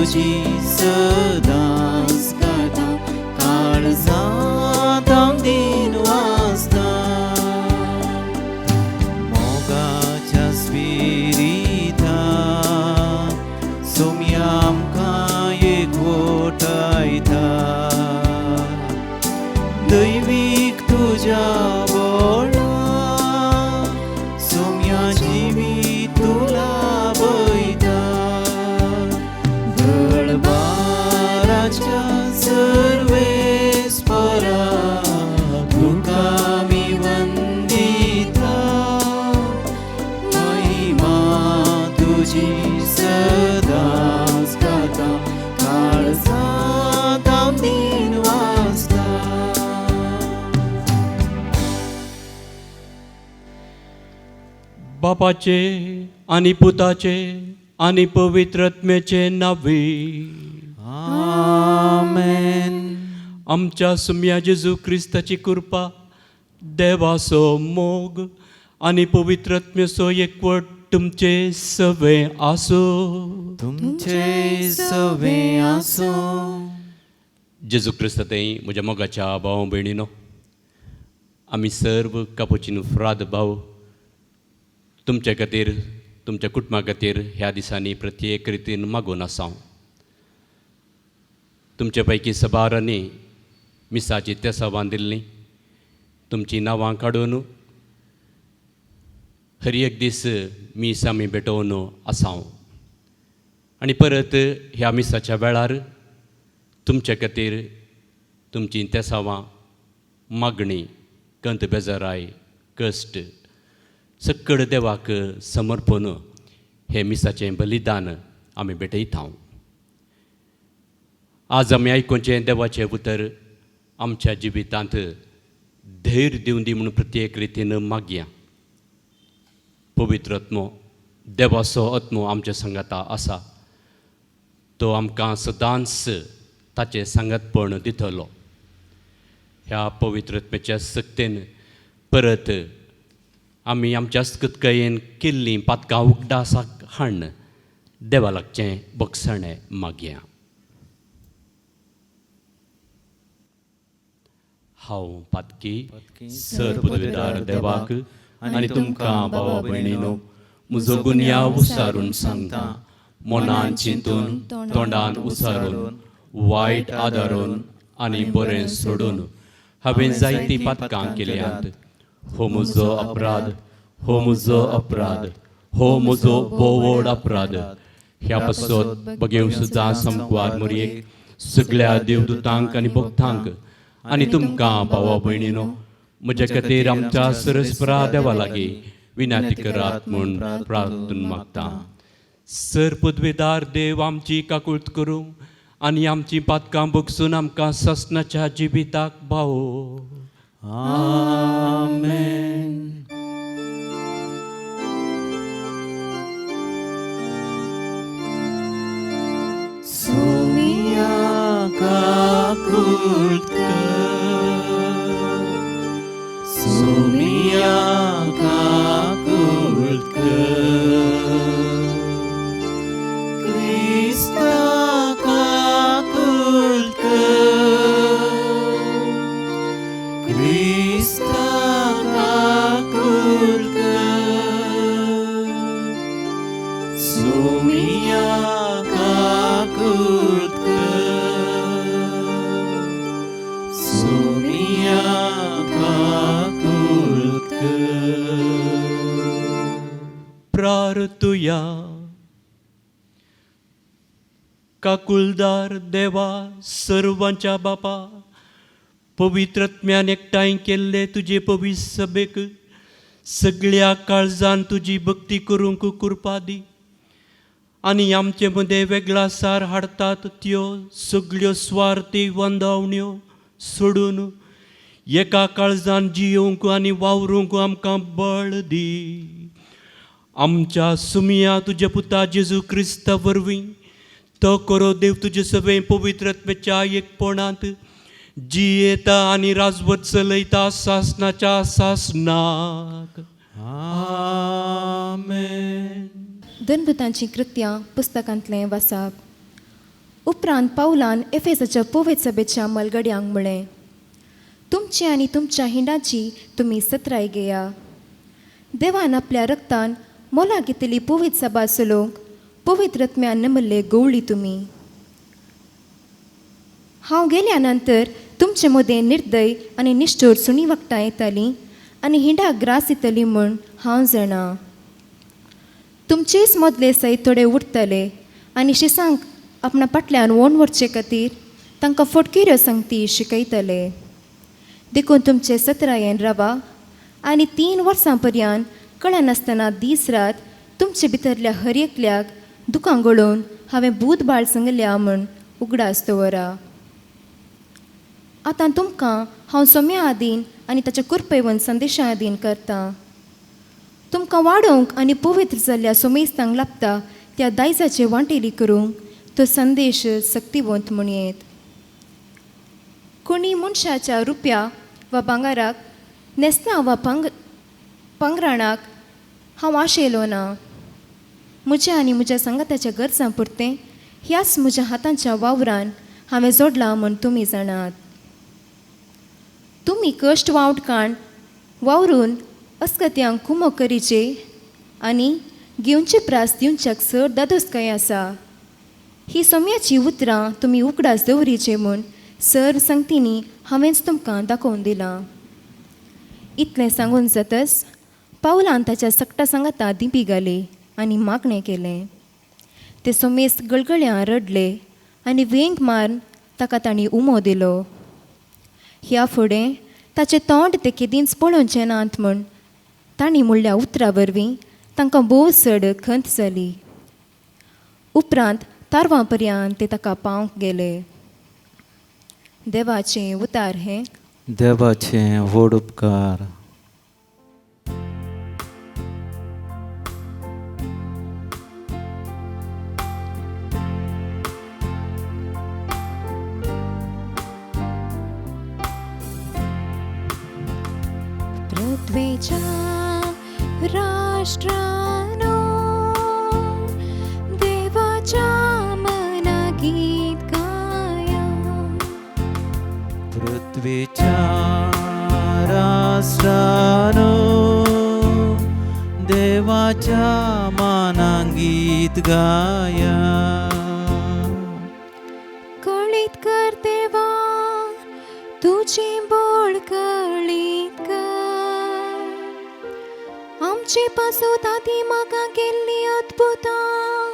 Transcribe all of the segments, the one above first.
तुझी सदांच गाता काळजांत हांव दीन वाचता मोगाच्या स्पिरितान सोम्या आमकां एकवटायता दैवीक तुज्या बोळां सोम्या जिवीत तुला बयता दळबाराच्या सर्वेस्परा तुका आमी वंदिता महिमा तुजी सदांच गाता काळजांत हांव दीन वाचता. बापाचे आणि पुताचे आणि पवित्रत्मेचे नावे आमेन. आमच्या सुम्या जेजू क्रिस्ताची कृपा देवाचो मोग आणि पवित्रत्मेचो एकवट तुमचे सवे आसो. तुमचे सवे आसो. जेजू क्रिस्तातय म्हज्या मोगाच्या भाव भयणीनो, आमी सर्व कापुचिनो फ्राद भाव तुमचे खातीर तुमच्या कुटुंबा खातीर ह्या दिसांनी प्रत्येक रितीन मागून आसा. तुमचे पैकी सबारांनी मिसाची तेसां बांदिल्लीं तुमची नांवां काडून हर एक दीस मीस आमी भेटोवन आसा आनी परत ह्या मिसाच्या वेळार तुमचे खातीर तुमची तेसावां मागणी कंत बेजाराय कश्ट सकड देवाक समर्पण हे मिसाचें बलिदान आमी भेटयता. आज आमी आयकुचें देवाचें उतर आमच्या जिवितांत धैर्य दिवन दी म्हणून प्रत्येक रितीन मागया. पवित्र आत्मो देवाचो आत्मो आमच्या संगाता आसा. तो आमकां सदांच ताचें सांगतपण दितलो. ह्या पवित्र आत्म्याच्या सक्तेन परत आमी आमच्या अस्कतकायेन केल्लीं पातकां उगडासाक हाडन देवा लागचें बक्षणें मागया. हांव पातकी सर पदवीदार देवाक आनी तुमकां भावा भयणीनो म्हजो गुन्यांव उसारून सांगता. मनान चिंतून तोंडान उसारून वायट आदारून आनी बरें सोडून हांवें जायतीं पातकां केल्यांत. हो म्हजो अपराध, हो म्हजो अपराध, हो म्हजो बोवड अपराध. ह्या पासत बगेव सुद्दां समकुवार मोरयेक सगळ्या देवदूतांक आनी भक्तांक आनी तुमकां भावा भयणीनो म्हजे खातीर आमच्या सरस्परा देवा लागीं विनंती करात म्हूण प्रार्थना मागता. सर पदवेदार देव आमची काकुळट करूं आनी आमची पातकां बगसून आमकां ससनाच्या जिविताक भावो. आमेन. सोमिया काकुळट कर, सोमिया काकुळट कर, क्रिस्ता काकुळट कर, क्रिस्ता काकुळट कर, सोमिया काकुळट कर, सोमिया काकुळट कर. प्रार्थुया. काकुळदार देवा सर्वांच्या बापा, पवित्रत्म्यान एकठांय केल्ले तुजे पवित्र सभेक सगळ्या काळजान तुजी भक्ती करूंक कृपा दी. आनी आमचे मदें वेगळा सार हाडटात त्यो सगळ्यो स्वार्थी वंदावण्यो सोडून एका काळजान जियोंक आनी वावरूंक आमकां बळ दी. आमच्या सुमिया तुज्या पुता जेजू क्रिस्ता वरवीं तो करो देव तुजे सभे पवित्रत्वेच्या एकपणांत जियेता आनी राजवट चलयता सासनाच्या सासनाक. आमेन. दनभतांची कृत्यां पुस्तकांतलें वाचप. उपरांत पावलान एफेसाच्या पवित्र सभेच्या मलगड्यांक म्हळें, तुमची आनी तुमच्या हिंडाची तुमी सत्राय घेया. देवान आपल्या रक्तान मोला घेतली पवित्र सभा चलोवंक पवित्र आत्म्यान नमल्ले गवळी तुमी. हांव गेल्या नंतर तुमचे मदें निर्दय आनी निश्ठोर सुणी वखटां येतालीं आनी हिंडाक ग्रास येतली म्हूण हांव जाणा. तुमचेच मदले सयत थोडे उरतले आनी शिसांक आपणा फाटल्यान वोन व्हरचे खातीर तांकां फटकिऱ्यो सांगती शिकयतले. देखून तुमचे सत्रायेन रावा आनी 3 वर्सां पर्यंत कळनासतना दीस रात तुमचे भितरल्या हर एकल्याक दुखां गळोवन हांवें भूत बाळ सांगल्या म्हूण उगडास दवरा. आतां तुमकां हांव सोम्या आदीन आनी ताच्या कृपेवन संदेशा आदीन करतां. तुमकां वाडोवंक आनी पवित्र जाल्ल्या सोमेस्तांक लागता त्या दायजाचे वांटेली करूंक तो संदेश सक्तिवंत म्हूण येत. कोणी मनशाच्या रुपया वा भांगाराक नेस्तां वा पंगराणाक हांव आशेलो ना. म्हज्या आनी म्हज्या सांगाताच्या गरजां पुरतें ह्याच म्हज्या हातांच्या वावरान हांवें जोडलां म्हूण तुमी जाणात. तुमी कश्ट वावटकाण वावरून अस्कत्यांक कुमो करीचे आनी घेवचे प्रास दिवच्याक सर दादोसकाय आसा. ही सोम्याची उतरां तुमी उगडास दवरीचे म्हूण सर सांगतीनी हांवेंच तुमकां दाखोवन दिलां. इतलें सांगून जातच पावलान ताच्या सक्ता सांगाता दिपी घाली आनी मागणें केलें. ते सोमेस गळगळ्यां रडले आनी वेंग मारून ताका तांणी उमो दिलो. ह्या फुडें ताचें तोंड ते केदींच पळोवचें नात म्हूण तांणी म्हणल्या उतरा वरवीं तांकां भोव चड खंत जाली. उपरांत तारवां पर्यंत ते ताका पावंक गेले. देवाचें उतार हें. देवाचें व्हड उपकार. पृथ्वीच्या राष्ट्रानो देवाच्या मना गीत गाया. पृथ्वीच्या राष्ट्रानो देवाच्या मानां गीत गाया. कळीत कर देवा तुझी बोळ कळीत कर. आमची पासून आदी म्हाका केल्ली अद्भुतां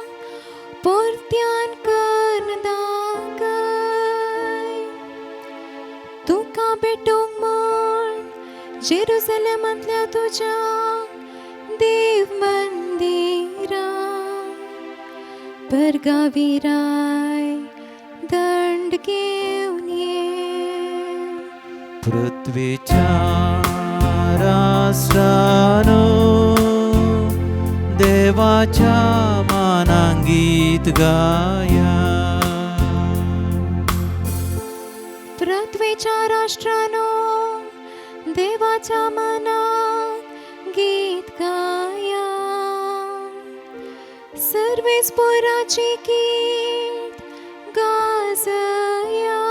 परत्यान कर दाखय. तुका भेटूंक म्हूण जेरुसलेमांतल्या तुज्या देव मंदिरां परगावी राय दंड घेवन ये. पृथ्वीच्या राष्ट्रानो देवाच्या मानां गीत गाया. पृथ्वीच्या राष्ट्रानो देवाच्या मनाक गीत गाया. सर्वेच पोराची गीत गाजया.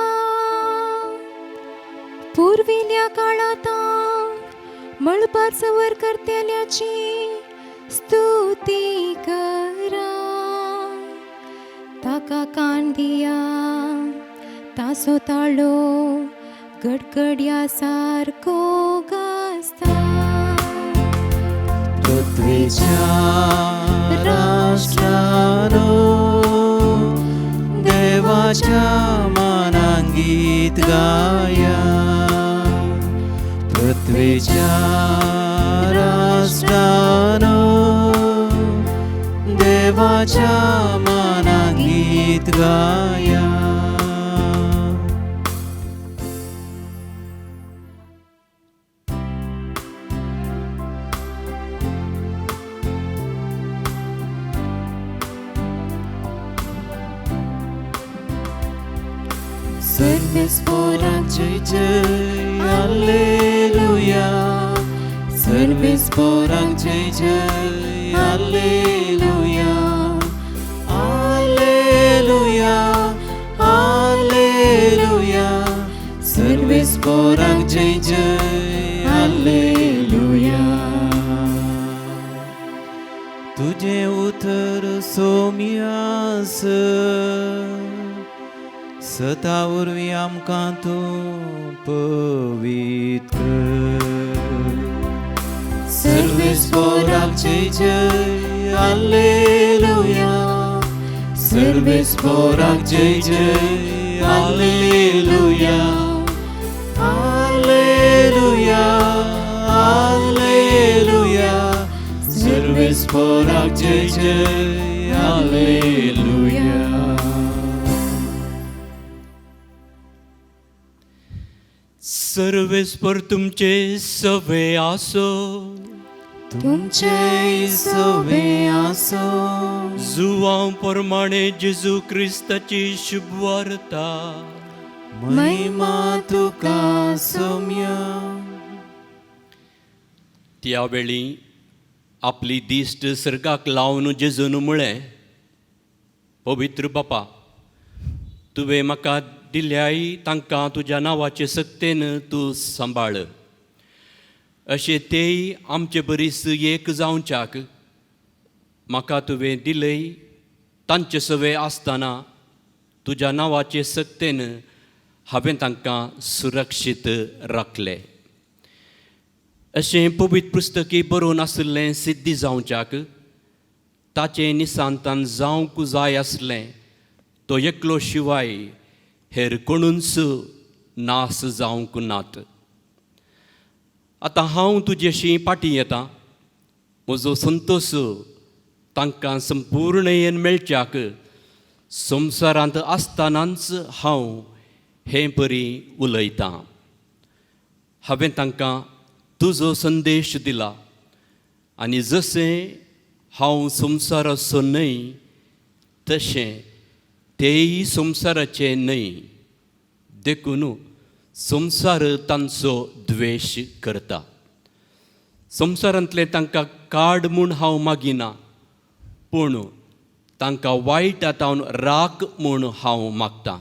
पूर्विल्या काळात मळबार सवर करतेल्याची स्तुती करा. ताका कान दिया तासो ताळो गडगड्या सारको गाजता. पृथ्वीच्या राष्ट्रानो देवाच्या मानां गीत गाया. पृथ्वीच्या राष्ट्रानो देवाच्या मानां गीत गाया. सर्वेस पोरांक जय जय हालेलुया. सर्वेस पोरांक जय जय हालेलुया. हालेलुया सर्वेस्पराक जय जय हालेलुया. तुझे उतर सोम्यास सता उर्वी आमकां तूं पवित्र. सर्वेस्पराक जय जय हालेलुया. सर्वेस्पराक जय जय हालेलुया. हालेलुया हालेलुया. सर्वेस्पराक जय जय हालेलुया. सर्वेस्पर तुमचे सवे आसो. तुमचे सवे आसो. जुवां प्रमाणे जेजू क्रिस्ताची शुभ वार्ता. महिमा तुका सौम्य. त्या वेळी आपली दिश्ट सर्गाक लावन जेजून म्हळें, पवित्र बापा, तुवें म्हाका दिल्याय तांकां तुज्या नांवाचे सक्तेन तूं सांबाळ. अशें तेय आमचे बरीस एक जावच्याक म्हाका तुवें दिलय तांचे सवे आसतना तुज्या नांवाचे सक्तेन हांवें तांकां सुरक्षीत राखलें. अशें पवित्र पुस्तकी बरोवन आशिल्लें सिद्धी जावच्याक ताचें निसांतान जावंक जाय आसलें तो एकलो शिवाय हेर कोणूच नास जावंक नात. आतां हांव तुजेशी फाटीं येतां. म्हजो संतोश तांकां संपूर्णयेन मेळच्याक संवसारांत आसतनाच हांव हें परी उलयतां. हांवें तांकां तुजो संदेश दिला आनी जशें हांव संवसाराचो न्हय तशें तेय संवसाराचे न्हय. देखून संवसार तांचो द्वेश करता. संवसारांतले तांकां काड म्हूण हांव मागिना, पूण तांकां वायट हातावन राख म्हूण हांव मागतां.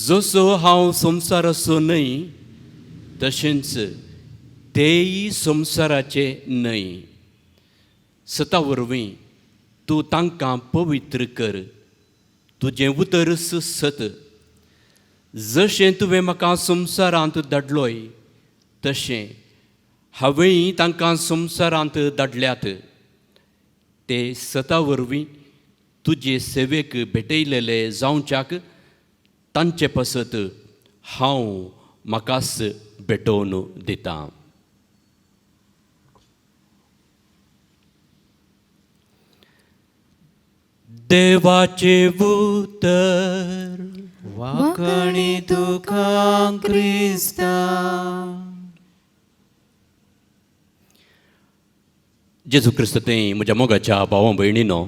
जसो हांव संवसाराचो न्हय तशेंच तेय संवसाराचे न्हय. सता वरवीं तूं तांकां पवित्र कर. तुजें उतर सत. जशें तुवें म्हाका संवसारांत धाडलोय तशें हांवेंय तांकां संवसारांत धाडल्यात. ते सता वरवीं तुजे सेवेक भेटयलेले जावच्याक तांचे पासत हांव म्हाकाच भेटोवन दितां. देवाचे उतर वाकणी तुका क्रिस्ता. जेजू क्रिस्त तें म्हज्या मोगाच्या भावां भयणीनो,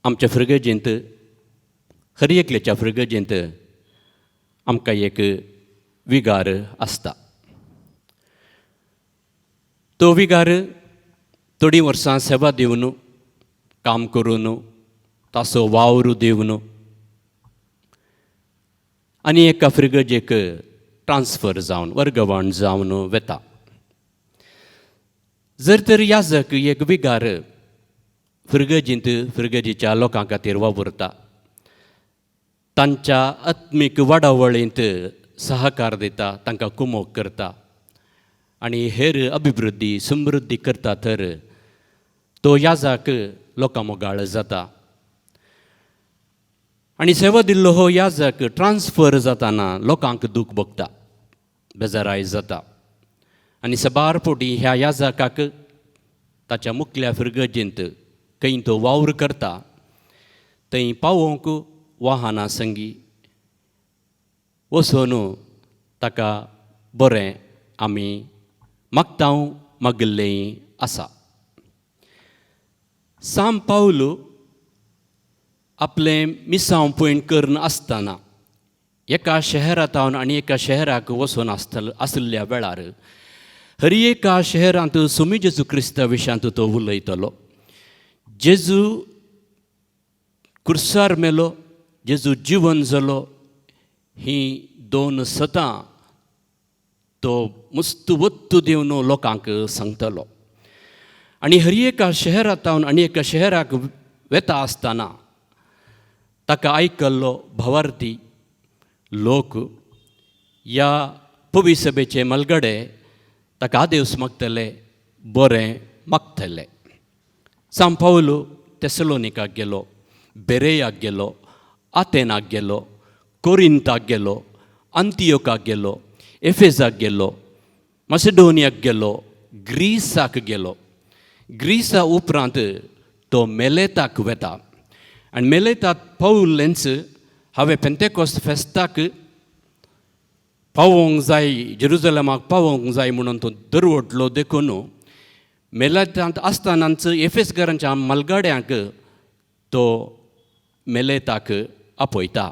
आमच्या फ्रिगेजींत हर एकल्याच्या फ्रिगेजींत आमकां एक विगार आसता. तो विगार थोडीं वर्सां सेवा दिवन काम करून ताचो वावर दिवन आनी एका फ्रिगेजेक ट्रान्सफर जावन वर्गवाण जावन वेता. जर तर याजक एक विगार फ्रिगेजींत फ्रिगेजीच्या लोकां खातीर वावरता, तांच्या आत्मीक वाडावळींत सहकार दिता, तांकां कुमोग करता आनी हेर अभिवृद्धी समृद्धी करता, तर तो याजक लोकां मोगाळ जाता. आनी सेवा दिल्लो हो याजक ट्रान्सफर जाताना लोकांक दूख भोगता, बेजाराय जाता. आनी सबार पोटी ह्या याजकाक ताच्या मुखल्या फ्रिगेजींत खंय तो वावर करता थंय पावोवंक वाहनां संगी वचून ताका बरें आमी मागतांव मागिल्लें आसा. सांब पावलो आपलें मिसांव पयण करन आसतना एका शहरांतावन आनी एका शहराक वचून आसल्या वेळार हर एका शहरांत स्वामी जेजू क्रिस्ता विशयांत तो उलयतलो. जेजू क्रुसार मेलो जेजू जिवन जालो ही 2 सतां तो मुस्तवत्तू दिवन लोकांक सांगतलो. आनी हर एका शहरांतावन आनी एका शहराक वेता आसतना ताका आयकल्लो भावार्थी लोक ह्या पवी सभेचे मलगडे ताका आदेवस मागतले, बरें मागतले. सांत पावलो तेसलोनिकाक गेलो, बेरेयाक गेलो, आतेनाक गेलो, कोरिंताक गेलो, अंतियोकाक गेलो, एफेसाक गेलो, मासेडोनियाक गेलो, ग्रीसाक गेलो. ग्रीसा उपरांत तो मेलेताक वेता. आनी मेलेताक पावलेंच हांवें पेंतेकोस्त फेस्ताक पावोंक जाय, जेरुजलेमाक पावोंक जाय म्हणून तो दरवटलो देखून मेलेतांत आसतनाच एफेसकारांच्या मलगड्यांक तो मेलेताक आपयता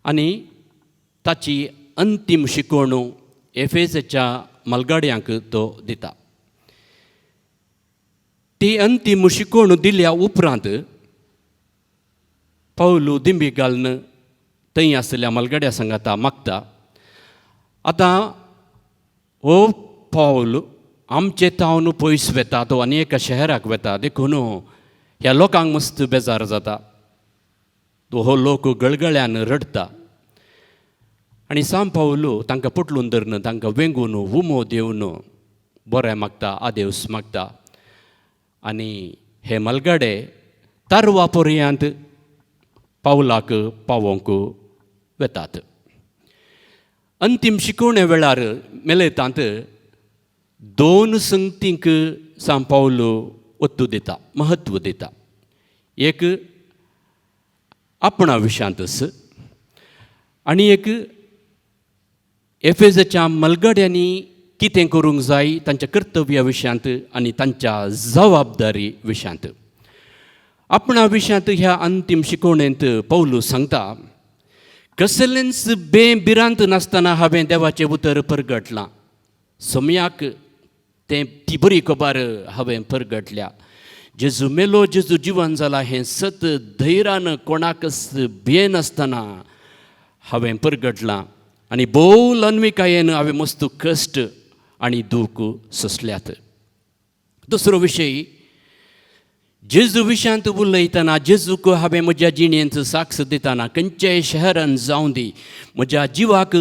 आनी ताची अंतीम शिकवण एफेसाच्या मलगड्यांक तो दिता. ती अंतीम शिकवण दिल्या उपरांत पावलू दिंबी घालून थंय आसलेल्या मलगड्या सांगाता मागता, आतां हो पावल आमचे तावन पयस वेता, तो आनी एका शहराक वेता देखून ह्या लोकांक मस्त बेजार जाता. तो हो लोक गळगळ्यान रडता. आनी सांत पावलो तांकां पटलून धरून तांकां वेंगून उमो दिवन बरें मागता, आदेवस मागता. आनी हे मलगडे तारवा पर्यंत पावलाक पावोंक वेतात. अंतीम शिकवणे वेळार मेलेतांत 2 संगतींक सांत पावलो ओत्तू दिता, महत्व दिता. एक आपणा विशयांतच आनी एक एफेसाच्या मलगड्यांनी कितें करूंक जाय तांच्या कर्तव्या विशयांत आनी तांच्या जबाबदारी विशयांत. आपणा विशयांत ह्या अंतीम शिकवणेंत पावलो सांगता, कसलेंच बेबिरांत नासतना हांवें देवाचें उतर परगटलां. सोम्याक ती बरी खबर हांवें परगटल्या. जेजू मेलो, जेजू जिवन जाला हें सत धैर्यान कोणाकच भियेनासतना हांवें परगटलां. आनी भोव अन्विकायेन हांवें मस्त कश्ट आनी दूख सोंसल्यात. दुसरो विशय, जेजू विशयांत उलयतना जेजूक हांवें म्हज्या जिणेंत साक्ष दितना खंयच्याय शहरान जावं दी म्हज्या जिवाक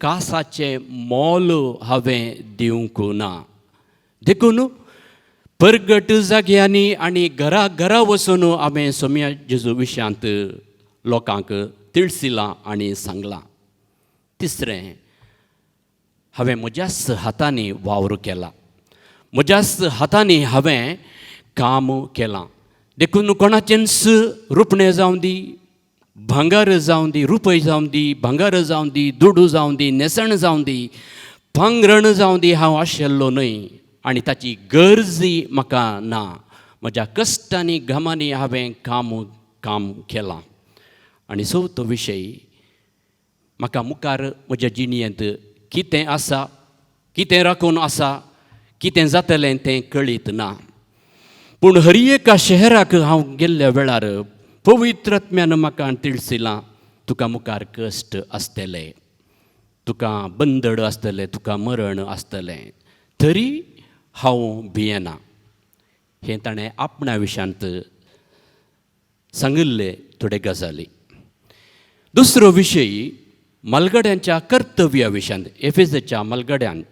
कासाचें मोल हांवें दिवंक ना. देखून परगट जाग्यांनी आनी घरा वचून हांवें सोम्या जेजू विशयांत लोकांक तिळसिलां आनी सांगलां. तिसरें, हांवें म्हज्याच हातांनी वावर केला, म्हज्याच हातांनी हांवें काम केलां. देखून कोणाचेंच रुपणें जावं दी, भांगर जावं दी, रुपय जावं दी, भांगर जावं दी, दुडू जावं दी, नेसण जावं दी, पांगरण जावं दी, हांव आशिल्लो न्हय आनी ताची गरजी म्हाका ना. म्हज्या कश्टांनी घामांनी हांवें काम केलां. आनी चवथो विशय, म्हाका मुखार म्हज्या जिणेंत कितें आसा, कितें राखून आसा, कितें जातलें तें कळीत ना. पूण हर एका शहराक हांव गेल्ल्या वेळार पवित्र आत्म्यान म्हाका तिळसिलां, तुका मुखार कश्ट आसतले, तुका बंदड आसतले, तुका मरण आसतलें, तरी हांव भियेना. हें ताणें आपणा विशयांत सांगिल्ले थोडे गजाली. दुसरो विशय, मलगड्यांच्या कर्तव्या विशयांत. एफेसाच्या मलगड्यांत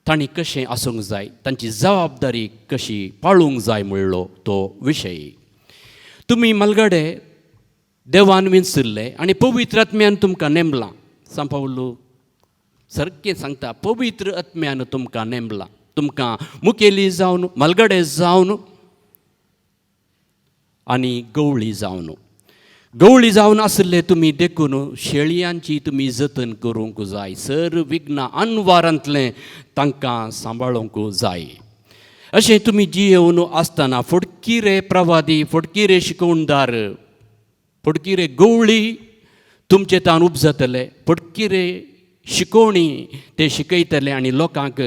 तांणी कशें आसूंक जाय, तांची जबाबदारी कशी पाळूंक जाय म्हणलो तो विशय. तुमी मलगडे देवान विंचरले आनी पवित्र आत्म्यान तुमकां नेमलां. सांत पावलो सारकें सांगता, पवित्र आत्म्यान तुमकां नेमलां. तुमकां मुखेली जावन, मलगडे जावन आनी गवळी जावन आसले तुमी देखून शेळयांची तुमी जतन करूंक जाय. सर विघ्ना अनवारांतलें तांकां सांबाळूंक जाय. अशें तुमी जियेवन आसतना फटकी रे प्रवादी, फटकी रे शिकोवणदार, फटकी रे गवळी तुमचे तान उपजतले, फटकी रे शिकोवणी ते शिकयतले आनी लोकांक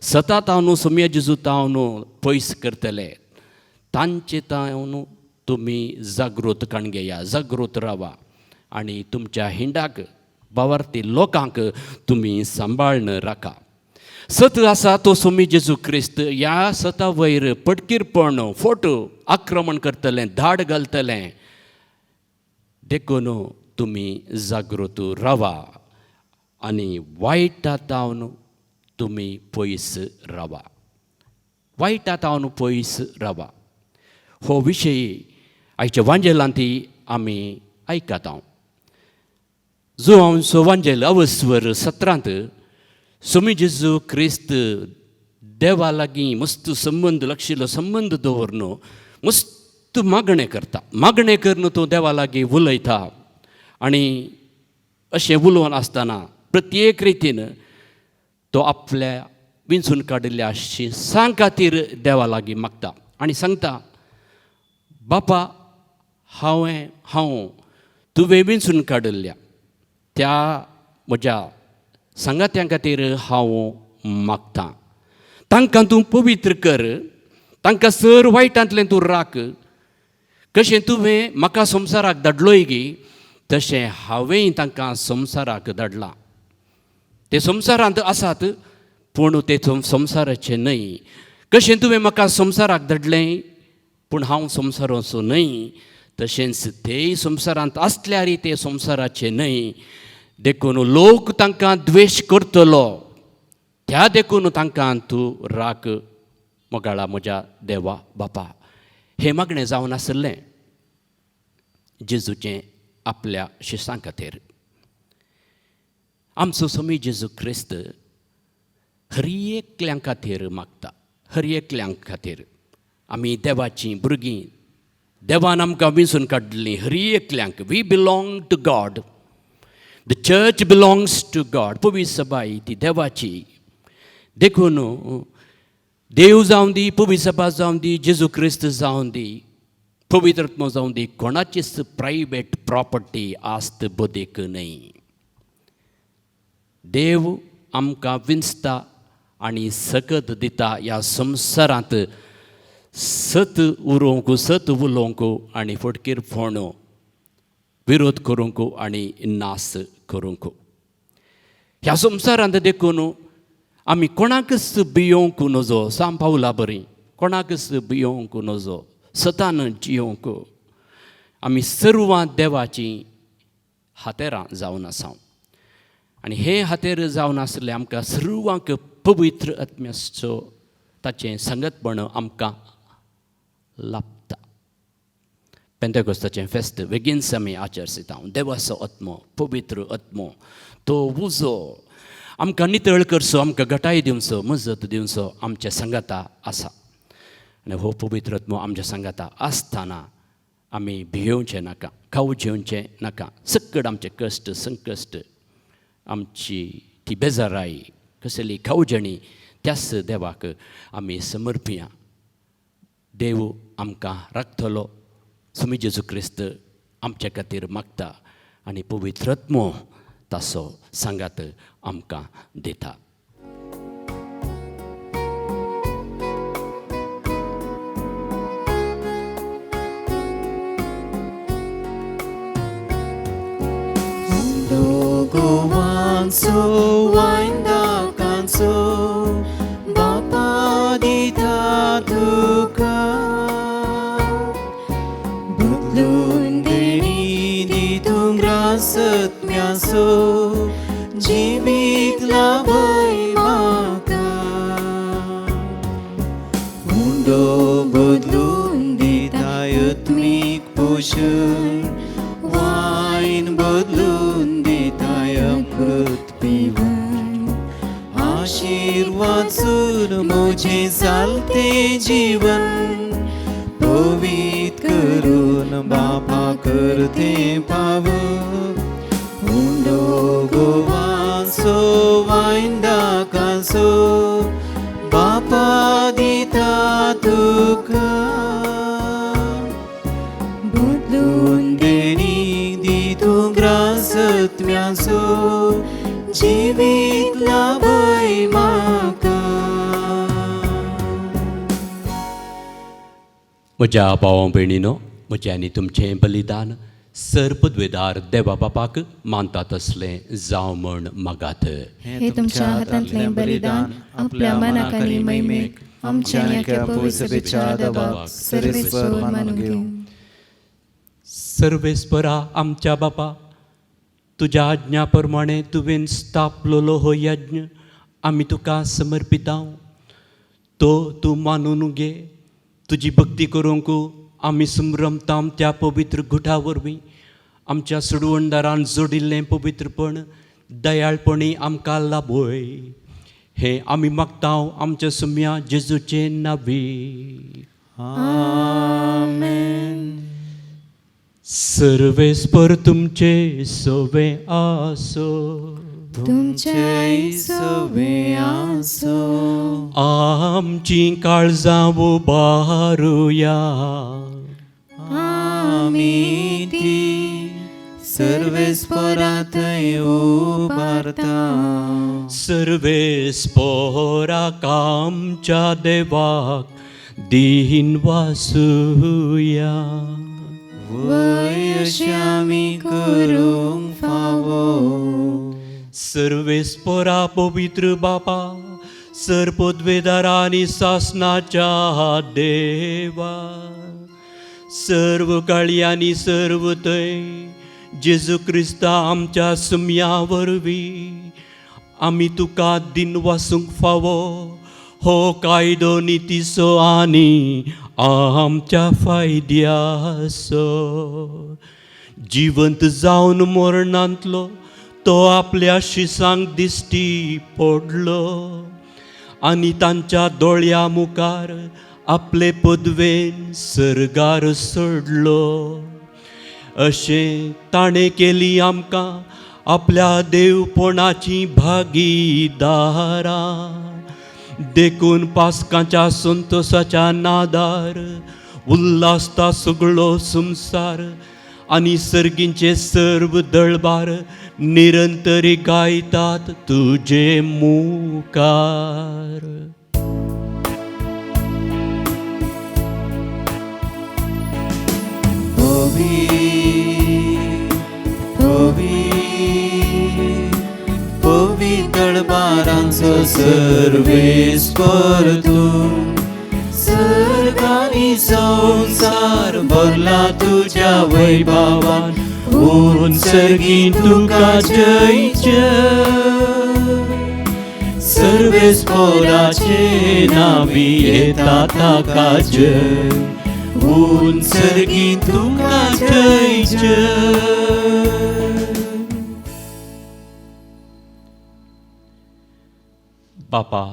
सतत हांव सोम्या जेजू तावन पयस करतले. तांचे तावन तुमी जागृत काण घेया, जागृत रावा. आणि तुमच्या हिंडाक बावार्थी लोकांक तुमी सांबाळन राखा. सत आसा तो सोमी जेजू क्रिस्त ह्या सता वयर पटकीरपण फोट आक्रमण करतलें, धाड घालतलें, देखून तुमी जागृत रावा आनी वायटांतावन तुमी पयस रावा. वायटांतावन पयस रावा. हो विशय आयच्या वांजेलांती आमी आयकता. जो वांजेल अवस्वर 17 सोमी जेजू क्रिस्त देवा लागीं मस्त संबंद लागशिल्लो संबंद दवरन मस्त मागणें करता. मागणें करून तो देवा लागीं उलयता आनी अशें उलोवन आसतना प्रत्येक रितीन तो आपल्या विंचून काडिल्ल्या शिरसां खातीर देवा लागीं मागता आनी सांगता, बापा हांव तुवें विंचून काडिल्ल्या त्या म्हज्या सांगात्यां खातीर हांव मागतां. तांकां तूं पवित्र कर, तांकां सर वायटांतलें तूं राख. कशें तुवें म्हाका संवसाराक धाडलोय गी तशें हांवेंय तांकां संवसाराक धाडलां. ते संवसारांत आसात पूण ते संवसाराचे न्हय. कशें तुवें म्हाका संवसाराक धाडलें पूण हांव संवसाराचो न्हय, तशेंच तेय संवसारांत आसल्यारय ते संवसाराचे न्हय. देखून लोक तांकां द्वेश करतलो, त्या देखून तांकां तूं राख मोगाळा म्हज्या देवा बापा. हें मागणें जावन आसलें जेजूचें आपल्या शिश्यां खातीर. आमचो सोमी जेजू क्रिस्त हर एकल्यां खातीर मागता, हर एकल्यां खातीर. आमी देवाचीं भुरगीं, देवान आमकां विंचून काडिल्लीं हर एकल्यांक. We belong to God. The church belongs to God. पवित्र सभा ही ती देवाची. देखून देव जावं दी, पवित्र सभा जावं दी, जेजू क्रिस्त जावं दी, पवित्र आत्मा जावं दी, कोणाचीच प्रायवेट प्रॉपर्टी आस्त बोदेक न्हय. देव आमकां विंचता आनी सकत दिता ह्या संवसारांत सत उरोवंक, सत उलोवंक आनी फटकीरपण विरोध करूंक आनी नास करूंक. ह्या संवसारांत देखून आमी कोणाकच भियोंक नजो. सांग पावला बरी, कोणाकच भियोंक नजो, सतान जियोंक. आमी सर्वां देवाची हातेरां जावन आसा आनी हे हातेर जावन आसले आमकां सर्वांक पवित्र आत्म्याचो ताचें संगतपण आमकां लाभता. पेंतेकोस्ताचें फेस्त बेगीनच आमी आचरता. देवाचो आत्मो, पवित्र आत्मो, तो उजो आमकां नितळ करचो, आमकां घटाय दिवचो, मजत दिवचो आमच्या संगाता आसा. आनी हो पवित्र आत्मो आमच्या संगाता आसतना आमी भियोवचें नाका, खाव जेवचें नाका. सकट आमचे कश्ट, संकश्ट, आमची ती बेजाराई, कसली खावजणी त्याच देवाक आमी समर्पिया. देव आमकां राखतलो. सोमी जेजू क्रिस्त आमचे खातीर मागता आनी पवित्र आत्मो ताचो सांगात आमकां दिता. Gowanso waindakanso Bapa dita tuka Butlun deni ditung rasat miaso Jibit labai maka Mundo budlun ditayat mik poshun Wine budlun आशीर्वाद सुन मुझे चालते जीवन पवित्र करून बापा करते पावन मुंडो गोवांसो वाईंदा कांसो बापा दिता तुका बदलून देणी दितो ग्रासत म्यासो जिवीत लाभय म्हाका. म्हज्या भावां भयणीनो, म्हजें आनी तुमचें बलिदान सरपदवेदार देवा बापाक मानता तसलें जावं म्हण मागात. हे तुमच्या हातांतलें बलिदान आपल्या मनाक आनी मैमेक आमच्या नेक्या पवित्र सभेच्या आदाबाक सर्वेस्वर मानून घेवं. सर्वेस्परा आमच्या बापा, तुज्या आज्ञा प्रमाणे तुवें स्थापलोलो हो यज्ञ आमी तुका समर्पिता. तो तूं मानून घे. तुजी भक्ती करूंक आमी संभ्रमताम त्या पवित्र गुठा वरवीं आमच्या सुडवणदारान जोडिल्लें पवित्रपण दयाळपणी आमकां लाभोय. हे आमी मागतांव आमच्या सुम्या जेजूचे नांवी. आमेन. सर्वेस्पर तुमचे सोवे आसो. तुमचे सोवे आसो. आमची काळजां उबारुया. आमी ती सर्वेस्परांत उबारता. सर्वेस्पराक आमच्या देवाक दीन वासुया. वय आमी करूंक फावो. सर्वेस्परा पवित्र बापा, सरपदवेदारा आनी सासणाच्या देवा, सर्व काळी आनी सर्व थंय जेजू क्रिस्ता आमच्या सुम्या वरवीं आमी तुका दिन वासूंक फावो हो कायदो नितीचो आनी आमच्या फायद्याचो. जिवंत जावन मरणांतलो तो आपल्या शिसांक दिश्टी पडलो आनी तांच्या दोळ्या मुखार आपले पदवेन सर्गार सोडलो. अशें ताणें केली आमकां आपल्या देवपणाची भागीदारां. देखून पास्काच्या संतोशाच्या नादार उल्हासता सगळो संसार आनी सर्गींचे सर्व दळबार निरंतरी गायतात तुजे मुखार. दळबारांचो सर्वेस्पर तूं. सर्गानी संसार भरला तुज्या वैभवान. सर्गी तुका जय जय. सर्वेस्पराचे नावी येता ताका जय. सर्गी तुका जय जय. बापा,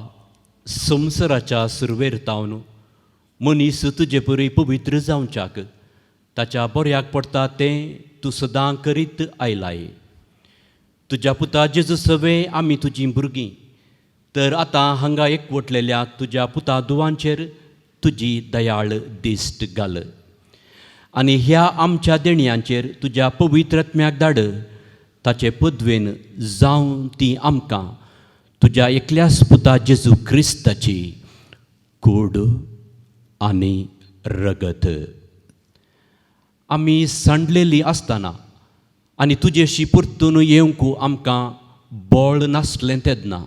संवसाराच्या सुरवेर तावन मनीस तुजे परी पवित्र जावच्याक ताच्या बऱ्याक पडटा तें तूं सदां करीत आयलाय. तुज्या पुता जेजू सवे आमी तुजीं भुरगीं, तर आतां हांगा एकवटलेल्या तुज्या पुता दुवांचेर तुजी दयाळ दिश्ट घाल आनी ह्या आमच्या देणयांचेर तुज्या पवित्रत्म्याक धाड. ताचे पदवेन जावं ती आमकां तुज्या एकल्याच पुता जेजू क्रिस्ताची कूड आनी रगत. आमी सांडलेलीं आसतना आनी तुजेशी परतून येवंक आमकां बळ नासलें तेन्ना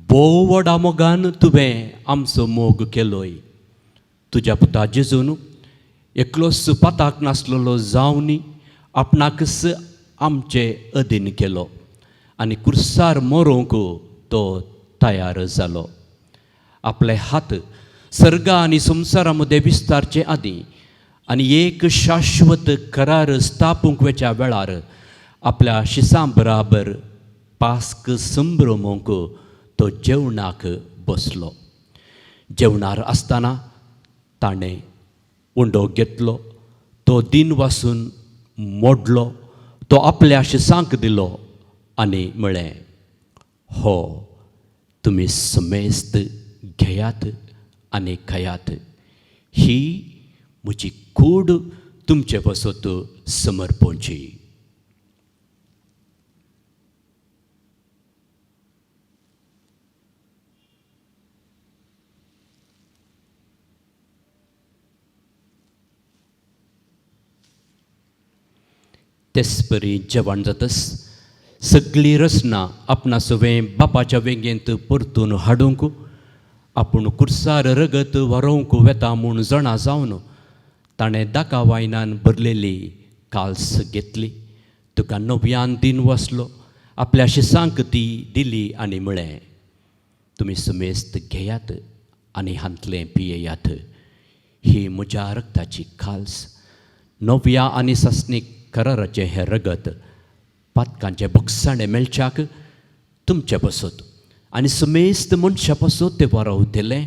भोव व्हडा मोगान तुवें आमचो मोग केलोय. तुज्या पुता जेजून एकलोच पाताक नासलेलो जावनी आपणाकच आमचे अधीन केलो आनी कुर्सार मरोंक तो तयार जालो. आपले हात सर्गा आनी संवसारा मदें विस्तारचे आदीं आनी एक शाश्वत करार स्थापूंक वेच्या वेळार आपल्या शिसां बराबर पास्क संभ्रमोंक तो जेवणाक बसलो. जेवणार आसतना ताणें उंडो घेतलो, तो दिन वासून मोडलो, तो आपल्या शिसांक दिलो आनी म्हळें, हो तुमी समेस्त घेयात आनी खायात. ही म्हजी कूड तुमचे वसत समर्पोवची. तेच परी जेवण जातस सगळी रचना आपणा सवें बापाच्या वेंगेंत परतून हाडूंक आपूण कुर्सार रगत व्हरोंक वेता म्हूण जाणा जावन ताणें दाका वायनान भरलेली काल्स घेतली, तुका नव्यान दिन वसलो, आपल्या शिसांक ती दिली आनी म्हळें, तुमी समेस्त घेयात आनी हांतलें पियेयात, ही म्हज्या रगताची खाल्स, नव्या आनी सस्नीक कराराचें हें रगत पातकांचे भुकसाणें मेळच्याक तुमचे पसत आनी समेस्त मनशा पसत तें वारावतलें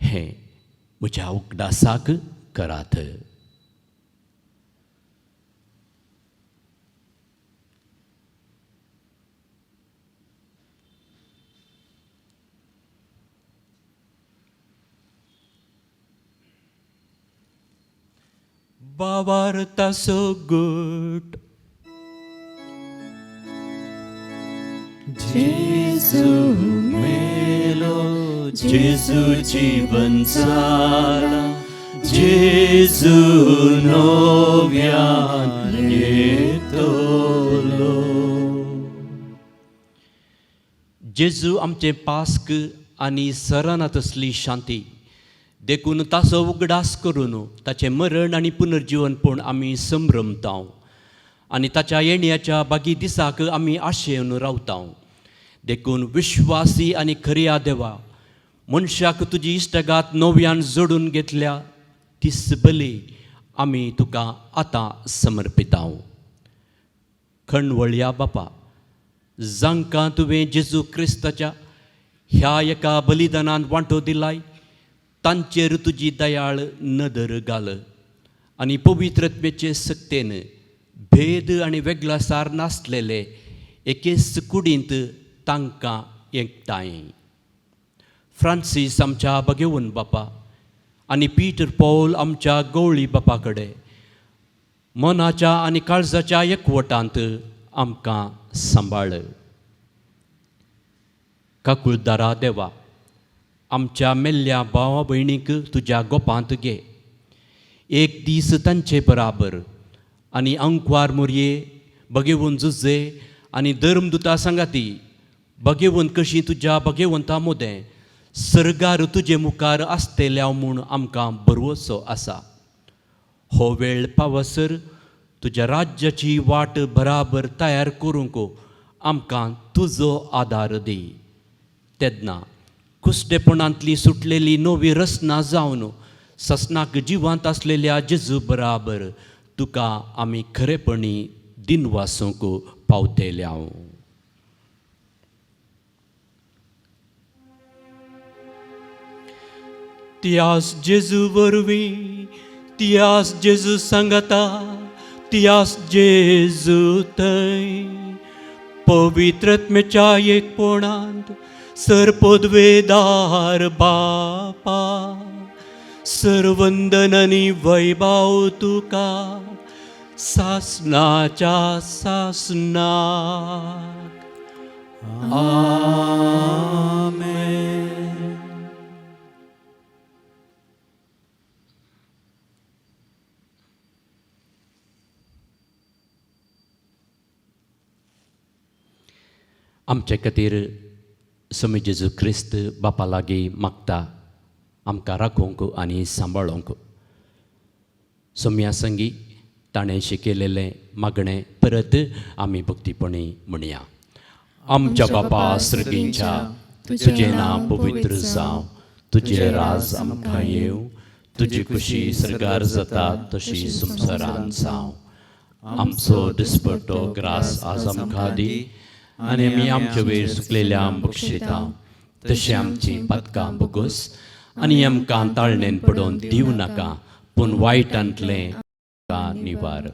हें म्हज्या उगडासाक करात. Bavarta so good. जेजू मेलो, जेजू जीवन जाला, जेजू नव्यान येतलो. जेजू आमचे पास्क आनी सरानात असली शांती देखून ताचो उगडास करून ताचें मरण आनी पुनर्जीवनपण आमी संभ्रमतांव आनी ताच्या येण्याच्या बागी दिसाक आमी आशेन रावतांव. देखून विश्वासी आनी खऱ्या देवा, मनशाक तुजी इश्टगात नव्यान जोडून घेतल्या तीस बली आमी तुका आतां समर्पितांव. खणवळ्या बापा, जांकां तुवें जेजू क्रिस्ताच्या ह्या एका बलिदानान वांटो दिलाय, तांचेर तुजी दयाळ नदर घाल आनी पवित्रत्वेचे सक्तेन भेद आनी वेगळासार नासलेले एकेच कुडींत तांकां एकठांय. फ्रांसीस आमच्या बगेवन बापा आनी पीटर पौल आमच्या गवळी बापा कडेन मनाच्या आनी काळजाच्या एकवटांत आमकां सांबाळ. काकुळदारा देवा, आमच्या मेल्ल्या भावा भयणीक तुज्या गोपांत घे. एक दीस तांचे बराबर आनी अंकवार मोरये बगेवून झुजे आनी धर्मदुता सांगाती बगेवून कशी तुज्या बगेवंता मोदें सर्गार तुजे मुखार आसतेल्या म्हूण आमकां बरवचो आसा. हो वेळ पावसर तुज्या राज्याची वाट बराबर तयार करूंक आमकां तुजो आदार दी. तेन्ना कुस्तेपणांतली सुटलेली नवी रचना जावन ससनाक जिवांत आसलेल्या जेजू बराबर तुका आमी खरेपणी दिनवासूंक पावतेल्या. त्यास जेजू वरवीं, त्यास जेजू सांगता, त्यास जेजू थंय पवित्रत्मेच्या एकपणांत सरपदवेदार बापा, सर्वंदन आनी वैभव तुका सासनाच्या सासनाक. आमेन. आमचे खातीर समी जेजू क्रिस्त बापा लागीं मागता आमकां राखूंक आनी सांबाळूंक. सोम्या संगी ताणें शिकयलेलें मागणें परत आमी भक्तीपणी म्हणया. आमच्या बापा सर्गींच्या, तुजें नांव पवित्र जावं, तुजें राज आमकां येवं, तुजी खुशी सर्गार जाता तशी संवसारांत जावं. आमचो दिसपट्टो ग्रास आज आमकां दी आनी आमी आमचे वयर सुकलेल्यांक बक्षिता, तशें आमची पातकां बोगोस आनी आमकां ताळणेन पडोवन दिवं नाका, पूण वायटांतलें आमकां निवार.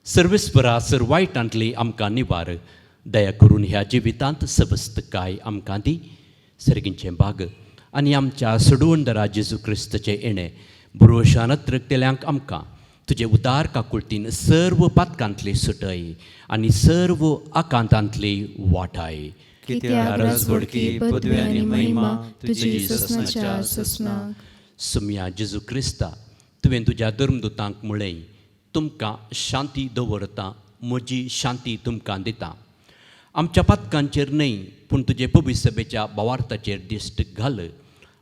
सर्वेस्परा सर वायटांतली आमकां निवार. दया करून ह्या जिवितांत सबस्तकाय आमकां दी. सर्गींचे भाग आनी आमच्या सोडवणदारा जेजू क्रिस्ताचें येणें भरोशान रगतेल्यांक आमकां तुजे उदार काकुळटीन सर्व पातकांतली सुटय आनी सर्व आकांतांतली वाटाय. कित्याक राजवडकी पदवी आनी महिमा तुजी ससनाच्या ससनाक. सुम्या जेजू क्रिस्ता, तुवें तुज्या धर्मदुतांक म्हळें, तुमकां शांती दवरता म्हजी शांती तुमकां दिता. आमच्या पातकांचेर न्हय पूण तुजे पवित्र सभेच्या भावार्थाचेर दिश्ट घाल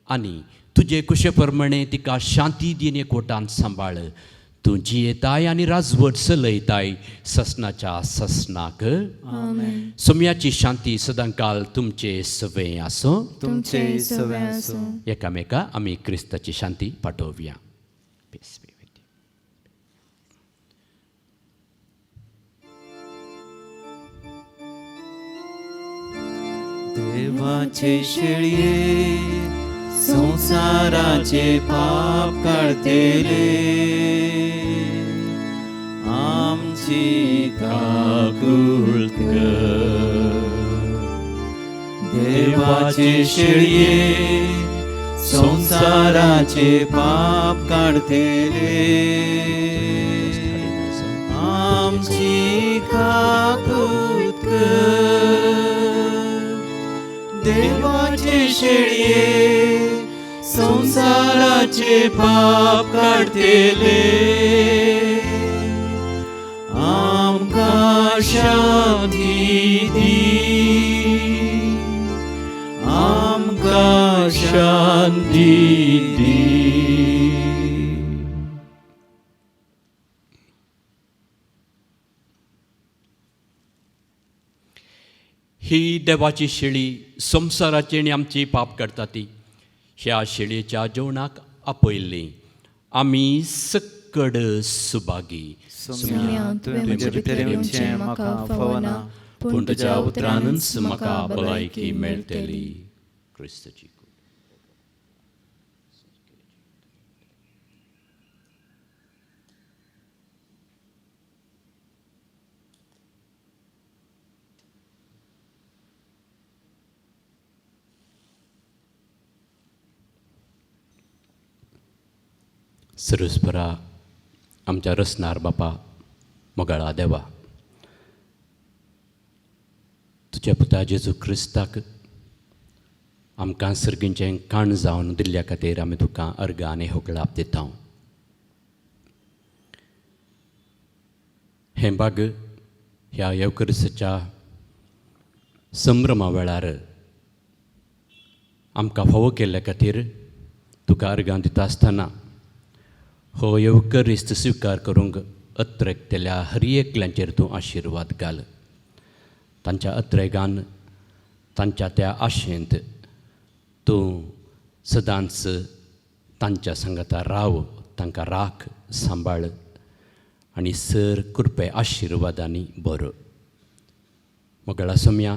आनी तुजे कुशे प्रमाणे तिका शांती दिन एकवटान सांबाळ. तूं जियेताय आनी राजवट चलयताय ससनाच्या ससनाक. सोम्याची शांती सदांकाल तुमचे सवे आसूं. तुमचे सवे आसूं. एकामेका आमी क्रिस्ताची शांती पाठोवया. Peace be with you. देवाचे शेळये संसाराचे पाप काढतेले आमची काकूळ कर. देवाचे शेळये संसाराचे पाप काढतेले आमची काकूळ कर. देवाचे शेळये संसाराचे पाप काढतेले आमकां शांती दी. आमकां शांती दी. ही देवाची शेळी संसाराची आनी आमची पाप काडटा ती. ह्या शेळयेच्या जेवणाक आपयल्ली आमी सक्कड सुभागी. सोम्या तुवें म्हजे भितर येवचें म्हाका फावना पूण तुज्या उतरानूच म्हाका भलायकी मेळटली. क्रिस्ताची सर्वस्परा आमच्या रसनार बापा मोगाळा देवा, तुज्या पुता जेजू क्रिस्ताक आमकां सर्गींचें काण जावन दिल्ल्या खातीर आमी तुका अर्ग आनी होकळाप दिता. हें बाग ह्या येवकरिसाच्या संभ्रमा वेळार आमकां फावो केल्ल्या खातीर तुका अर्गां दिता आसतना हो येवकरिस्त स्विकार करूंक अत्रेकतेल्या हर एकल्यांचेर तूं आशिर्वाद घाल. तांच्या अत्रेगान तांच्या त्या आशेंत तूं सदांच तांच्या सांगाता राव, तांकां राख, सांबाळ आनी सर कृपे आशिर्वादांनी भर. मोगळा सोम्या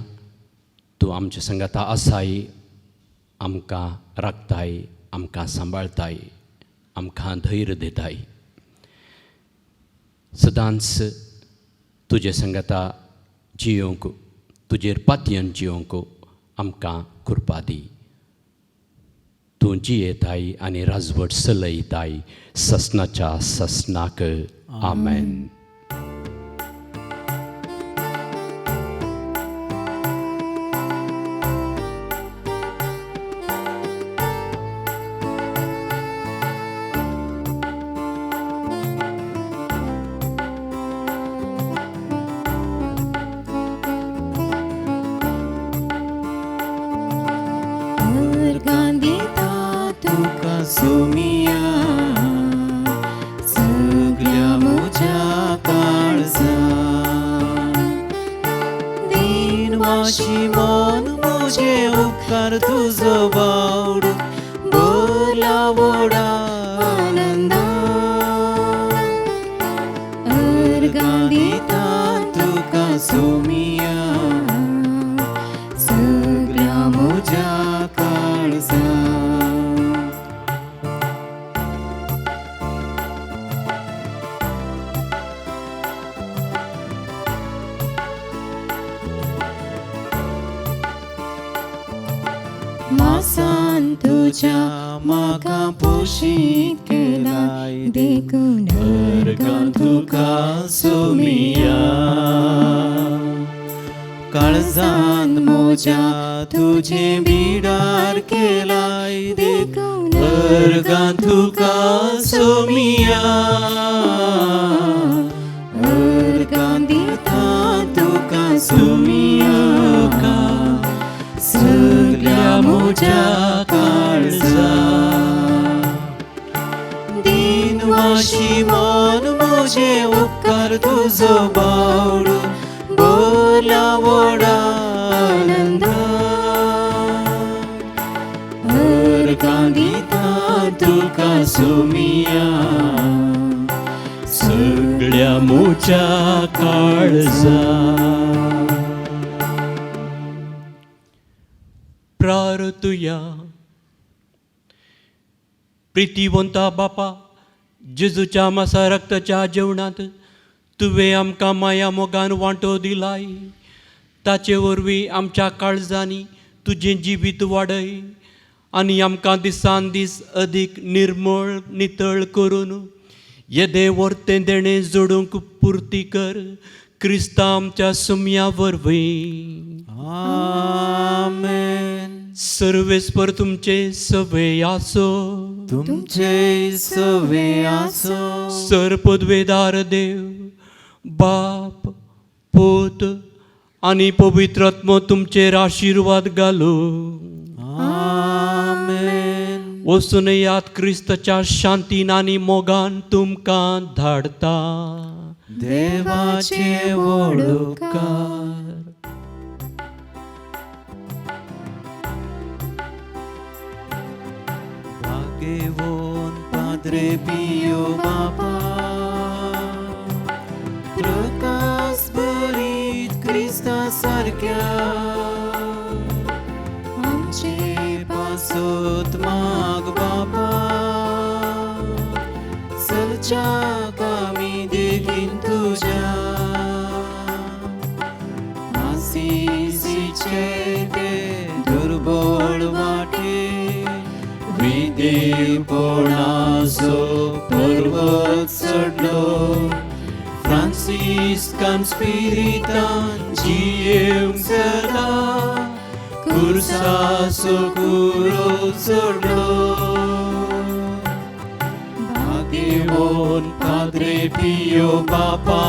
तूं आमच्या सांगाता आसाय, आमकां राखताय, आमकां सांबाळताय, आमकां धैर्य दिताय. सदांच तुजे सांगाता जियोंक, तुजेर पातयेन जियोंक आमकां कृपा दी. तूं जियेताय आनी राजवट चलयताय ससनाच्या ससनाक. आमेन. सोमिया सगळ्या म्हज्या काळजान दिनवाशी मन म्हजे उपकार तुजो बावड बोला वडा आनंदान. अर्गां दिता तुका सोमिया सगळ्या म्हज्या काळजान. मासान तुझ्या म्हाका पोशीत केलाय देखून अर्गां तुका सोमिया. काळजान म्हज्या तुजे बिडार केलाय देखून अर्गां तुका सोमिया. अर्गां दिता म्हजे उपकार तुजो बावडो बोला व्हडा आनंद अर्गां दिता तुका सोमिया सगळ्या मोच्या काळजा. प्रार्थुया. प्रितीवंता बापा, जेजूच्या मासा रक्ताच्या जेवणात तुवें आमकां माया मोगान वांटो दिलाय. ताचे वरवीं आमच्या काळजांनी तुजें जिवीत वाडय आनी आमकां दिसान दीस अदीक निर्मळ नितळ करून येदे वर्तें देणें जोडूंक पुर्ती कर. क्रिस्तां आमच्या सुम्या वरवीं. आमेन. सर्वेस्पर तुमचे सवे आसो. तुमचे सवे आसो. सरपदवेदार देव बाप पोत आनी पवित्र आत्मो तुमचेर आशिर्वाद घालो. आमेन. वचून यात क्रिस्ताच्या शांतीन आनी मोगान तुमकां धाडता. देवाचे वडोवकार. भाग्यवान पाद्रे पियो बापा प्रकाश भरीत क्रिस्ता सारक्या आमचे पासत माग बापा सलच्या कामी देखीन तुझ्या आसीसीचे ते दुर्बळ वाटे विदेवपणाचो पर्वत चढलो. फ्रांसिस्कान स्पिरितान जियेवंक सदा कुर्साचो कुरो चढलो. भाग्यवान पाद्रे पियो बापा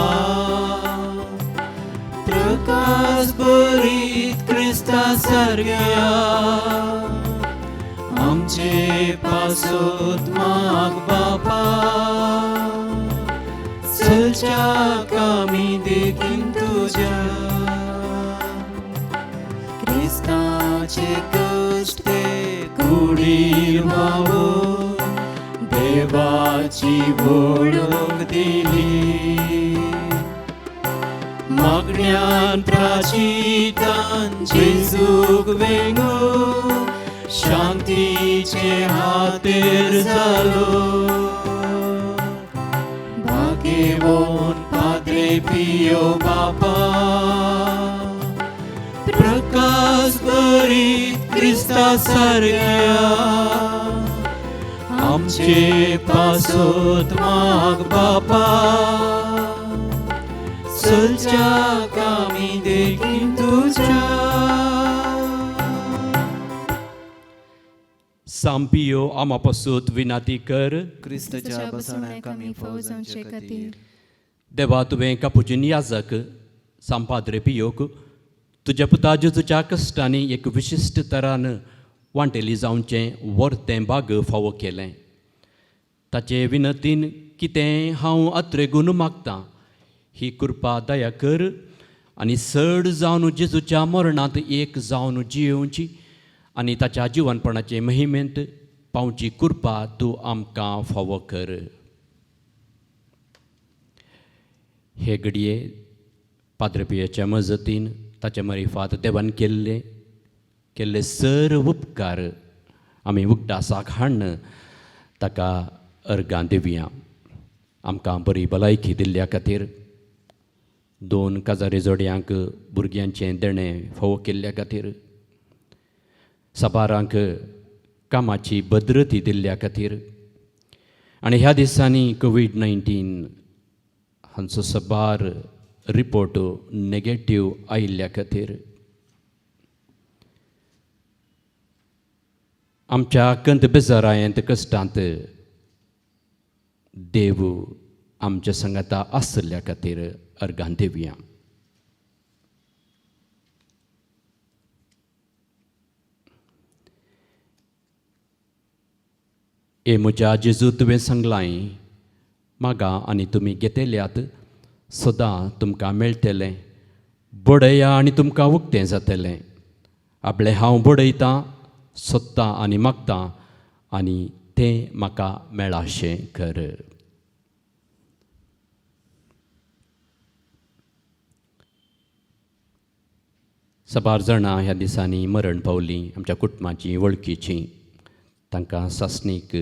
प्रकाश भरीत क्रिस्ता सारक्या आमचे पासत माग बापा सलच्या कामी देखीन तुझ्या क्रिस्ताचे कष्ट ते कुडीर व्हावो देवाची वळख दिली. मागण्यान प्राचितान जेजूक वेंगो शांतीचे हातेर जालो. भाग्यवान पाद्रे पियो बापा प्रकाश भरीत क्रिस्ता सारक्या आमचे पासत माग बापा सलच्या कामी देखीन तुझ्या. सांपियो आमा पासूत विनाती कर. क्रिस्ताच्या बसण्याक आमी फौजांचे खातीर देवा तुवें कापुजीन याजक सांपाद्रे पियोक तुज्या पुता जेजूच्या कश्टांनी एक विशिश्ट तरान वांटेली जावचें वर्तें बाग फावो केलें. ताचे विनतीन कितें हांव अत्रेगून मागतां ही कृपा दया कर आनी चड जावन जेजूच्या मरणांत एक जावन जियोवची आनी ताच्या जिवनपणाचे महिमेंत पावची कृपा तूं आमकां फावो कर. हे घडये पाद्रपियाच्या मजतीन ताच्या मरिफात देवान केल्ले सर्व उपकार आमी उगडासाक हाडन ताका अर्गां दिवया. आमकां बरी भलायकी दिल्ल्या खातीर 2 काजारी जोड्यांक भुरग्यांचें देणें फावो केल्ल्या खातीर साबारांक कामाची भद्रती दिल्ल्या खातीर आनी ह्या दिसांनी कोविड-19 हांचो साबार रिपोर्ट नेगेटीव आयिल्ल्या खातीर आमच्या कंत बेजारायंत कश्टांत देव आमच्या संगता आसल्या खातीर अर्गां दिवया. ए म्हज्या जेजू तुवें सांगलां मागा आनी तुमी घेतल्यात सदां तुमकां मेळटलें. बडया आनी तुमकां उक्तें जातलें. आपलें हांव बडयतां, सोदतां आनी मागतां आनी तें म्हाका मेळाशें कर. साबार जाणां ह्या दिसांनी मरण पावलीं, आमच्या कुटुंबाचीं वळखीचीं. तांकां सासणीक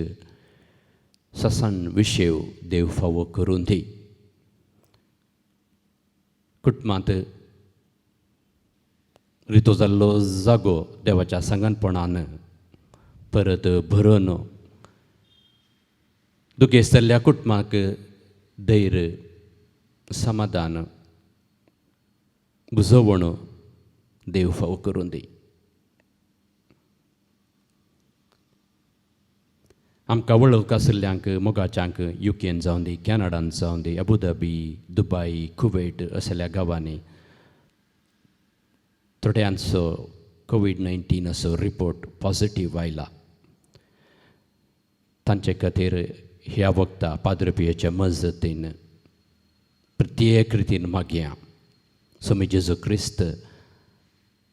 ससान विशेव देव फावो करून दी. कुटुंबांत रितो जाल्लो जागो देवाच्या सांगणपणान परत भरून दुखेस्त जाल्ल्या कुटुंबाक धैर्य, समाधान, बुजवण देव फावो करून दी. आमकां वळख आशिल्ल्यांक मोगाच्यांक युकेन जावं दी, कॅनडान जावं दी, अबुधाबी, दुबय, कुवेट असल्या गांवांनी थोड्यांचो कोविड-19 असो रिपोर्ट पॉझिटिव्ह आयला. तांचे खातीर ह्या वक्ता पाद्रपियेच्या मजतीन प्रत्येक रितीन मागया. स्वामी जेजू क्रिस्त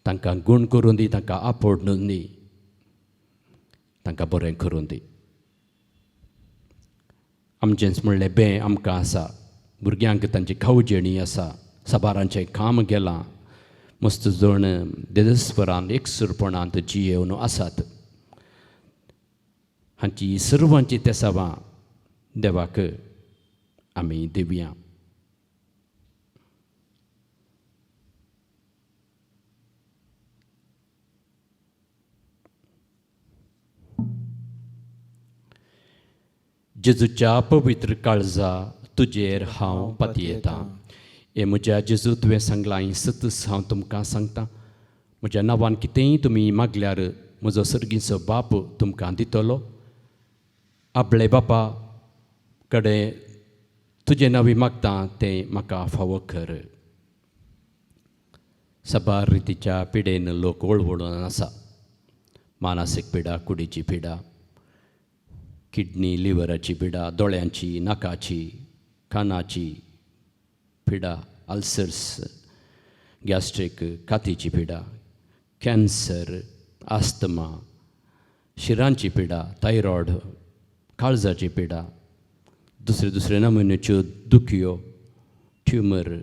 तांकां गूण करून दी, तांकां आपणून दी, तांकां बरें करून दी. आमचेंच म्हणलें बें आमकां आसा. भुरग्यांक तांची खावजेणी आसा. साबारांचें काम गेलां. मस्त जण देदस्वरान एकसुरपणांत जियेवन आसात. हांची सर्वांची तेसावां देवाक आमी दिवया. जेजूच्या पवित्र काळजा तुजेर हांव पातयेतां. हे म्हज्या जेजू तुवें सांगलां सतस हांव तुमकां सांगतां. म्हज्या नांवान कितेंय तुमी मागल्यार म्हजो सर्गीचो बाप तुमकां दितलो. आपले बापा कडेन तुजें नांवी मागतां तें म्हाका फावो कर. साबार रितीच्या पिडेन लोक वळवळून आसा. मानसीक पिडा, कुडीची पिडा, किडनी लिव्हराची पिडा, दोळ्यांची, नाकाची, कानाची पिडा, अल्सर्स, गॅस्ट्रीक, कातीची पिडा, कॅन्सर, आस्थमा, शिरांची पिडा, थायरॉयड, काळजाची पिडा, दुसरे दुसरे नमुन्याच्यो दुखयो, ट्युमर.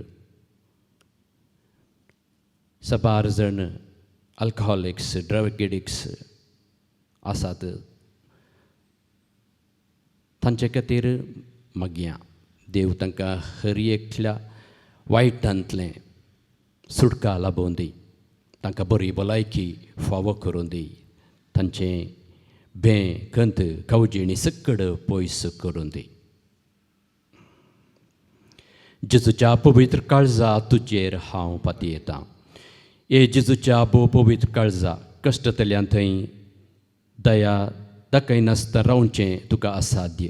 साबार जण अल्कोहॉलिक्स, ड्रग एडिक्ट्स आसात. तांचे खातीर मागया. देव तांकां हर एकल्या वायटांतलें सुटका लाबोवन दी. तांकां बरी भलायकी फावो करून दी. तांचें बें, खंत, खावजेणी सकड पयस करून दी. जेजूच्या पवित्र काळजा तुजेर हांव पातयेतां. हे जेजूच्या भोव पवित्र काळजा कश्टतल्यान थंय दया दाखय नासता रावचें तुका असाध्य.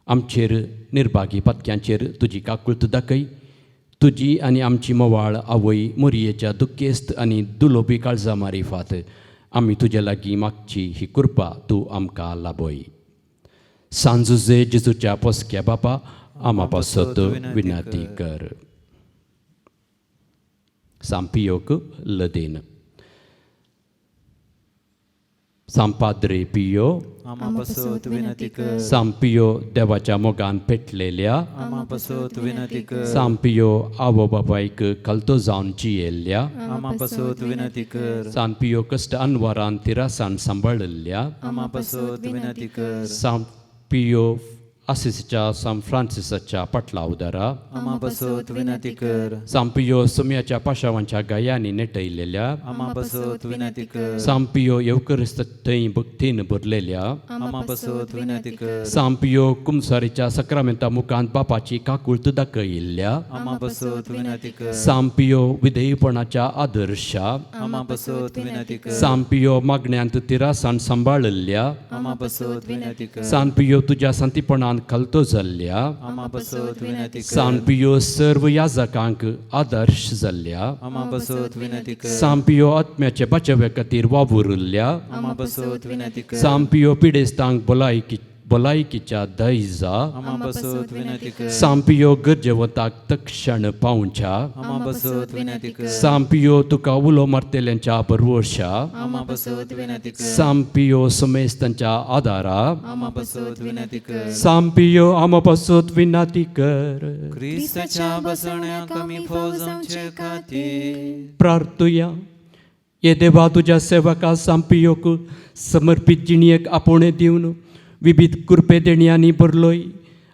आमचेर निर्भागी पातक्यांचेर तुजी काकुळत दाखय. तुजी आनी आमची मोवाळ आवय मोरयेच्या दुखेस्त आनी दुलोभी काळजा मारिफात आमी तुजे लागीं मागची ही कृपा तूं आमकां लाबय. सांजुजे जेजूच्या पोसक्या बापा आमा पासत विनंती कर. सांपियोक लदेन. सांपाद्रे पियो आमा पासत विनंती कर. सांपियो देवाच्या मोगान पेटलेल्या. आमा पासत विनंती कर. सांपियो आवो बापायक कलतो जावन जियेल्ल्या. आमा पासत विनंती कर. सांपियो कश्ट अनवरान तिरासान सांबाळिल्ल्या. आमा पासत विनंती कर. सांपियो आसिसच्या सान फ्रांसिसाच्या पटला उदारा. आमा पासत विनंती कर. सांपियो सुम्याच्या पाशावांच्या गायांनी नेटयलेल्या. आमा पासत विनंती कर. सांपियो येवकरिस्त थंय भक्तीन भरलेल्या. आमा पासत विनंती कर. सांपियो कुमसारीच्या सक्रामेंता मुखांत बापाची काकुळत दाखयिल्ल्या. आमा पासत विनंती कर. सांपियो विधेयपणाच्या आदर्शा. आमा पासत विनंती कर. सांपियो मागण्यांत तिरासान सांबाळिल्ल्या. आमा पासत विनंती कर. सांपियो तुझ्या संतीपणान कलतो जाल्ल्या. आमा पासत विनंती कर. सांपियो सर्व याजकांक आदर्श जाल्ल्या. आमा पासत विनंती कर. सांपियो आत्म्याचे बचावे खातीर वावुरल्या. आमा पासत विनंती कर. सांपियो पिडेस्तांक भलायकी भलायकीच्या दयजा आमा बसत विनंती कर सांपियो गरजेवंताक तक्षण पावच्या आमा बसत विनंती कर सांपियो तुका उलो मारतेल्यांच्या बरवशा आमा बसत विनंती कर सांपियो समेस्तांच्या आदारा आमा बसत विनंती कर सांपियो आमा बसत विनाती कर क्रिस्ताच्या बसण्या कमी फौजांचे खातीर प्रार्थुया ये देवा तुझ्या सेवका सांपियोक समर्पित जिणयेक आपोणे दिवन विविध कृपे देणयांनी भरलोय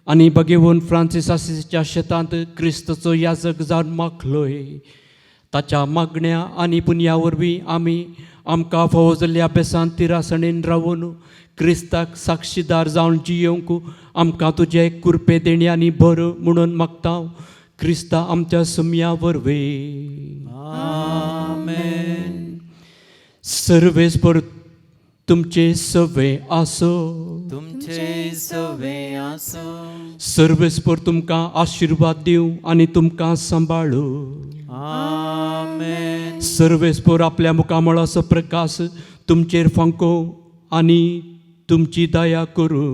आनी बगेवून फ्रांसीस आसिसच्या शेतांत क्रिस्तचो याजक जावन माखलोय ताच्या मागण्या आनी पुण्या वरवीं आमी आमकां फावो जाल्ल्या अभ्यासांत तिरासणेन रावून क्रिस्ताक साक्षीदार जावन जियोंक आमकां तुजे कृपे देणयांनी भर म्हणून मागता क्रिस्ता आमच्या सुमया वरवीं आमेन सर्वेस्पर तुमचे सवे आसो तुमचे सवे आसो सर्वेस्पर तुमकां आशिर्वाद दिवं आनी तुमकां सांबाळू आमेन सर्वेस्पर आपल्या मुखामळाचो प्रकाश तुमचेर फांको आनी तुमची दया करूं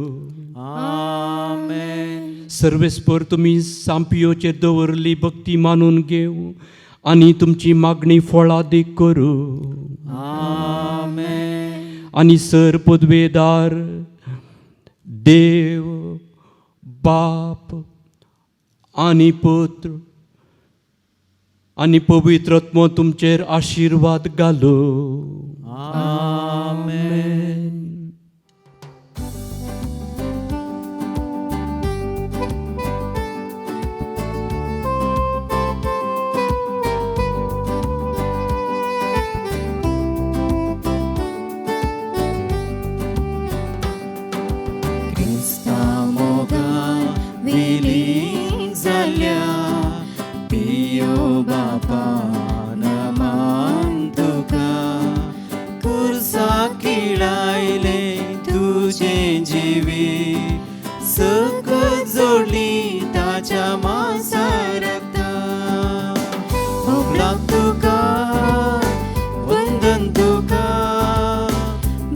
आमेन सर्वेस्पर तुमी सांपियोचेर दवरली भक्ती मानून घेवं आनी तुमची मागणी फळादीक करूं आमेन आनी सर पदवेदार देव बाप आनी पुत्र आनी पवित्र आत्मो तुमचेर आशिर्वाद घालो आमेन क्रिस्ता मोगा विलीन जाल्या पियो बापा नमान तुका कुर्सा किळायले तुझे जिवी सकत जोडली ताच्या मांसा रक्ता भोगलाक तुका वंदन तुका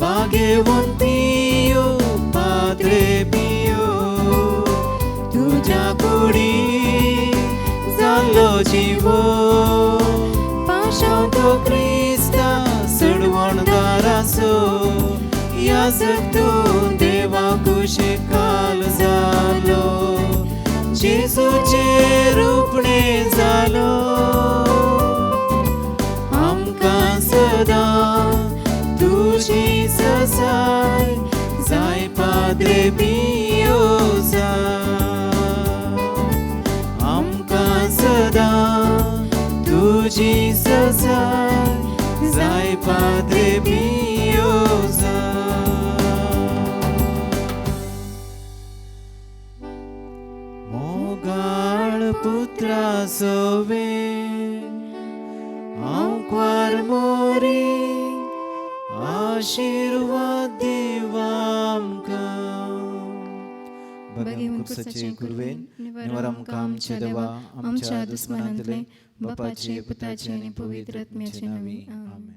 भाग्यवंतियो पात्रे पियो तुझ्या कुडी जालो जिवो पाशांव तो क्रिस्ता सडवणदाराचो याजक तूं देवा कुशीकाल जालो जेजूचे रूपणे जालो आमकां सदां तुझी ससाय जाय पाद्रे पियो आमकां सदां तुझी ससाय जाय पाद्रे पियो मोगाळ पुत्रा सोवे आंकवार मोरी आशीर्वाद देवा आमकां भगवंत कुर्साचे गुरवेन निवार आमकां आमचे देवा आमच्या दुस्मनांतले बापाचे पुताचे आनी पवित्र आत्म्याचे नांवे आमेन.